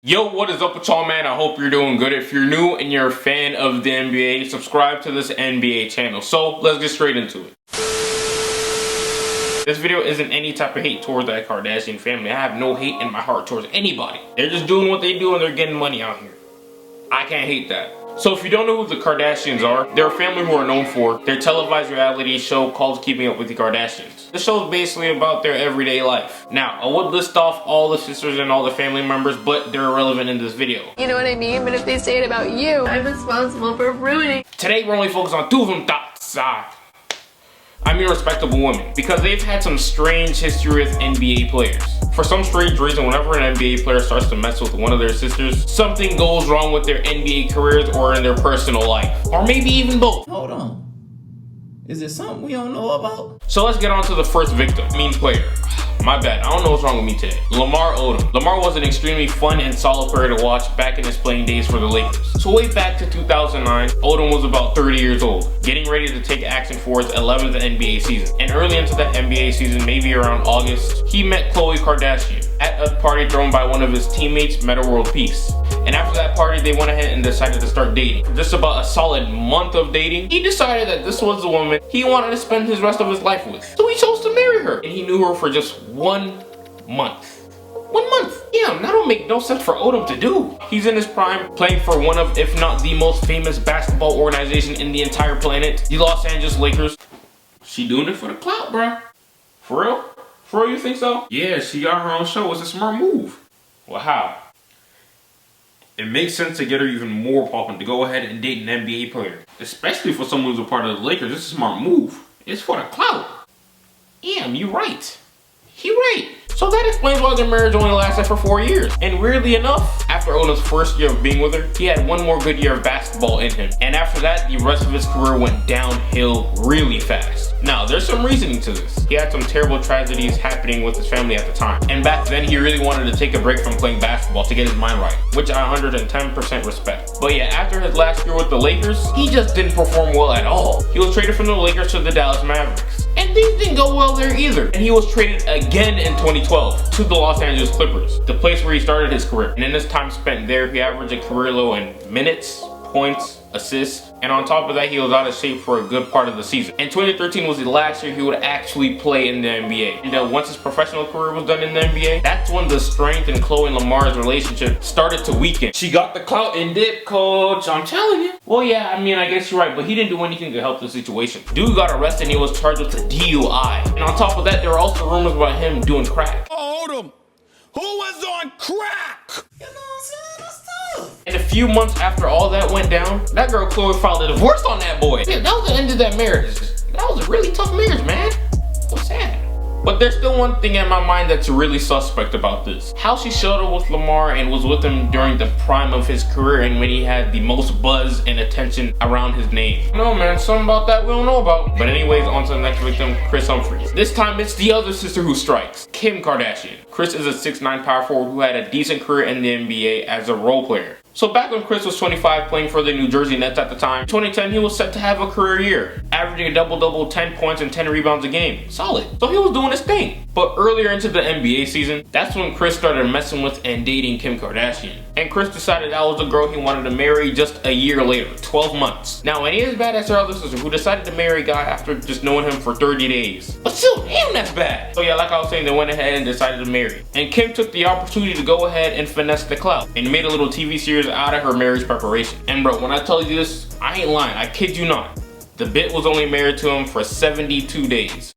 Yo, what is up with y'all, man? I hope you're doing good. If you're new and you're a fan of the NBA, subscribe to this NBA channel. So let's get straight into it. This video isn't any type of hate towards that Kardashian family. I have no hate in my heart towards anybody. They're just doing what they do and they're getting money out here. I can't hate that. So if you don't know who the Kardashians are, they're a family who are known for their televised reality show called Keeping Up with the Kardashians. The show is basically about their everyday life. Now, I would list off all the sisters and all the family members, but they're irrelevant in this video. You know what I mean? But if they say it about you, I'm responsible for ruining. Today we're only focused on two of them thoughts. I mean respectable women, because they've had some strange history with NBA players. For some strange reason, whenever an NBA player starts to mess with one of their sisters, something goes wrong with their NBA careers or in their personal life. Or maybe even both. Hold on. Is it something we don't know about? So let's get on to the first victim, player. My bad, I don't know what's wrong with me today. Lamar Odom. Lamar was an extremely fun and solid player to watch back in his playing days for the Lakers. So way back to 2009, Odom was about 30 years old, getting ready to take action for his 11th NBA season. And early into that NBA season, maybe around August, he met Khloe Kardashian at a party thrown by one of his teammates, Metta World Peace. And after that party, they went ahead and decided to start dating. For just about a solid month of dating, he decided that this was the woman he wanted to spend his rest of his life with. So he chose to marry her. And he knew her for just 1 month. 1 month. Damn, that don't make no sense for Odom to do. He's in his prime, playing for one of, if not the most famous basketball organization in the entire planet, the Los Angeles Lakers. She doing it for the clout, bruh. For real? For real, you think so? Yeah, she got her own show. It's a smart move. Well, how? It makes sense to get her even more popping to go ahead and date an NBA player. Especially for someone who's a part of the Lakers. It's a smart move. It's for the clout. Damn, you right. He right. So that explains why their marriage only lasted for 4 years. And weirdly enough, after Odom's first year of being with her, he had one more good year of basketball in him. And after that, the rest of his career went downhill really fast. Now, there's some reasoning to this. He had some terrible tragedies happening with his family at the time. And back then, he really wanted to take a break from playing basketball to get his mind right, which I 110% respect. But yeah, after his last year with the Lakers, he just didn't perform well at all. He was traded from the Lakers to the Dallas Mavericks. And things didn't go well there either. And he was traded again in 2012 to the Los Angeles Clippers, the place where he started his career. And in his time spent there, he averaged a career low in minutes, points, assists, and on top of that, he was out of shape for a good part of the season. And 2013 was the last year he would actually play in the NBA. And once his professional career was done in the NBA, that's when the strength in Khloe and Lamar's relationship started to weaken. She got the clout and dip, coach, I'm telling you. Well, yeah, I mean, I guess you're right, but he didn't do anything to help the situation. Dude got arrested and he was charged with a DUI. And on top of that, there were also rumors about him doing crack. Oh, Odom, who was on crack? You know what I'm saying? That's tough. And a few months after all that went down, that girl Khloe filed a divorce on that boy. Yeah, that was the end of that marriage. That was a really tough marriage, man. So sad. But there's still one thing in my mind that's really suspect about this. How she showed up with Lamar and was with him during the prime of his career and when he had the most buzz and attention around his name. No, man, something about that we don't know about. But anyways, on to the next victim, Kris Humphries. This time it's the other sister who strikes, Kim Kardashian. Kris is a 6'9" power forward who had a decent career in the NBA as a role player. So back when Kris was 25 playing for the New Jersey Nets at the time, 2010 he was set to have a career year, averaging a double-double, 10 points and 10 rebounds a game. Solid. So he was doing his thing. But earlier into the NBA season, that's when Kris started messing with and dating Kim Kardashian. And Kris decided that was the girl he wanted to marry just a year later, 12 months. Now, it ain't as bad as her other sister who decided to marry a guy after just knowing him for 30 days. But still, damn, that's bad. So yeah, like I was saying, they went ahead and decided to marry. And Kim took the opportunity to go ahead and finesse the clout and made a little TV series out of her marriage preparation. And bro, when I tell you this, I ain't lying, I kid you not. The bit was only married to him for 72 days.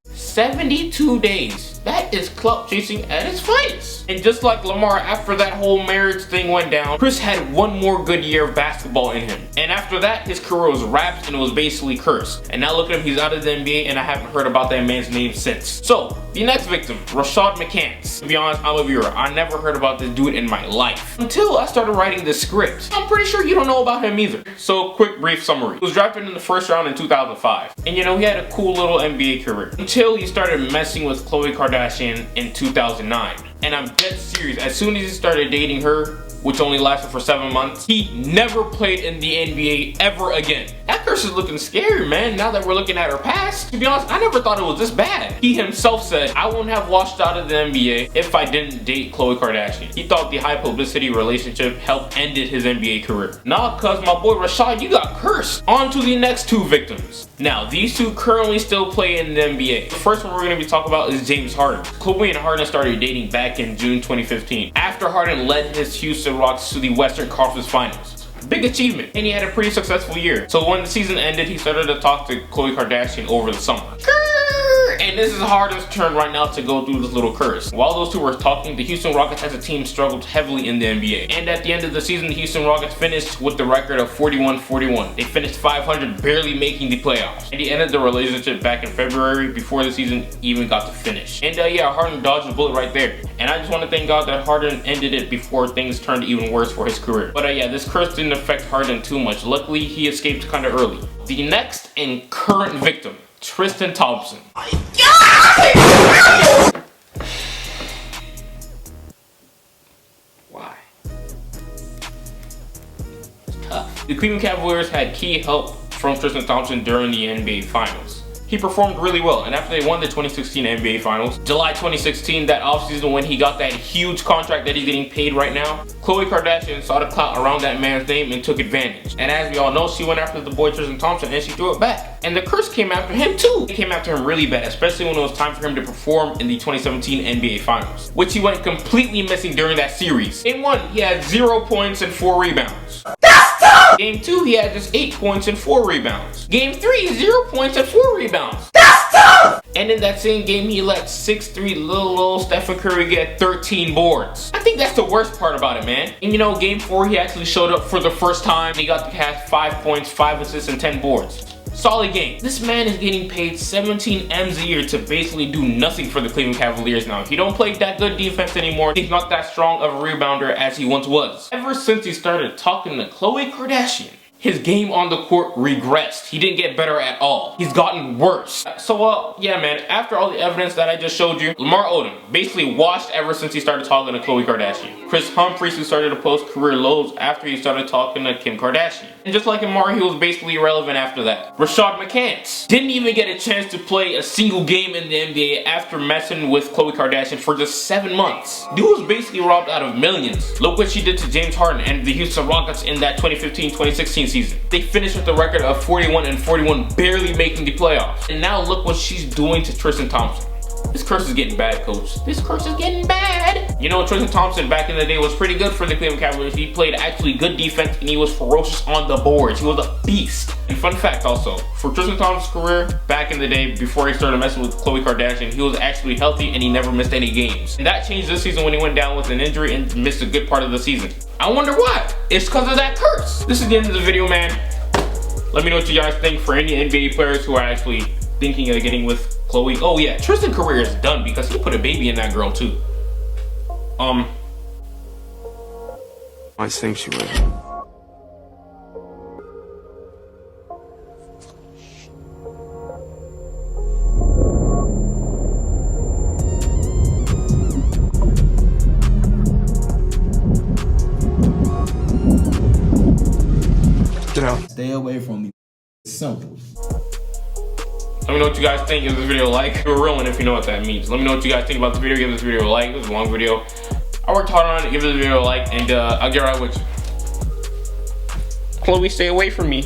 72 days. That is clout chasing at its finest. And just like Lamar, after that whole marriage thing went down, Kris had one more good year of basketball in him. And after that, his career was wrapped and it was basically cursed. And now look at him, he's out of the NBA and I haven't heard about that man's name since. So, the next victim, Rashad McCants. To be honest, I'm a viewer. I never heard about this dude in my life until I started writing the script. I'm pretty sure you don't know about him either. So, quick brief summary. He was drafted in the first round in 2005. And you know, he had a cool little NBA career until he started messing with Khloe Kardashian in 2009. And I'm dead serious, as soon as he started dating her, which only lasted for 7 months. He never played in the NBA ever again. That curse is looking scary, man, now that we're looking at her past. To be honest, I never thought it was this bad. He himself said, I wouldn't have washed out of the NBA if I didn't date Khloe Kardashian. He thought the high publicity relationship helped ended his NBA career. Nah, cuz my boy Rashad, you got cursed. On to the next two victims. Now, these two currently still play in the NBA. The first one we're going to be talking about is James Harden. Khloe and Harden started dating back in June 2015 after Harden led his Houston Rockets to the Western Conference Finals. Big achievement, and he had a pretty successful year. So when the season ended, he started to talk to Khloe Kardashian over the summer. And this is Harden's turn right now to go through this little curse. While those two were talking, the Houston Rockets as a team struggled heavily in the NBA. And at the end of the season, the Houston Rockets finished with the record of 41-41. They finished 500, barely making the playoffs. And he ended the relationship back in February before the season even got to finish. And yeah, Harden dodged a bullet right there. And I just want to thank God that Harden ended it before things turned even worse for his career. But yeah, this curse didn't affect Harden too much. Luckily, he escaped kind of early. The next and current victim, Tristan Thompson. Why? It's tough. The Cleveland Cavaliers had key help from Tristan Thompson during the NBA Finals. He performed really well, and after they won the 2016 NBA Finals, July 2016, that offseason when he got that huge contract that he's getting paid right now, Khloe Kardashian saw the clout around that man's name and took advantage. And as we all know, she went after the boy Tristan Thompson and she threw it back. And the curse came after him too. It came after him really bad, especially when it was time for him to perform in the 2017 NBA Finals, which he went completely missing during that series. Game 1, he had 0 points and 4 rebounds. Game 2, he had just 8 points and 4 rebounds. Game 3, 0 points and 4 rebounds. And in that same game, he let 6'3" little Stephen Curry get 13 boards. I think that's the worst part about it, man. And you know, game 4, he actually showed up for the first time. He got to have 5 points, 5 assists, and 10 boards. Solid game. This man is getting paid 17 M's a year to basically do nothing for the Cleveland Cavaliers now. He don't play that good defense anymore. He's not that strong of a rebounder as he once was. Ever since he started talking to Khloe Kardashian, his game on the court regressed. He didn't get better at all. He's gotten worse. So, yeah, man, after all the evidence that I just showed you, Lamar Odom basically washed ever since he started talking to Khloe Kardashian. Chris Humphries, who started to post career lows after he started talking to Kim Kardashian. And just like Lamar, he was basically irrelevant after that. Rashad McCants didn't even get a chance to play a single game in the NBA after messing with Khloe Kardashian for just 7 months. Dude was basically robbed out of millions. Look what she did to James Harden and the Houston Rockets in that 2015-2016 season. They finished with a record of 41-41, barely making the playoffs. And now look what she's doing to Tristan Thompson. This curse is getting bad, coach. This curse is getting bad. You know, Tristan Thompson back in the day was pretty good for the Cleveland Cavaliers. He played actually good defense and he was ferocious on the boards. He was a beast. And fun fact also, for Tristan Thompson's career, back in the day before he started messing with Khloe Kardashian, he was actually healthy and he never missed any games. And that changed this season when he went down with an injury and missed a good part of the season. I wonder why. It's because of that curse. This is the end of the video, man. Let me know what you guys think for any NBA players who are actually thinking of getting with Khloe. Oh yeah, Tristan's career is done because he put a baby in that girl too. I think she would. Get out. Stay away from me. It's simple. Let me know what you guys think. Give this video a like. You're real, and if you know what that means. Let me know what you guys think about this video. Give this video a like. This is a long video. I worked hard on it. Give this video a like, and I'll get right with you. Khloe, stay away from me.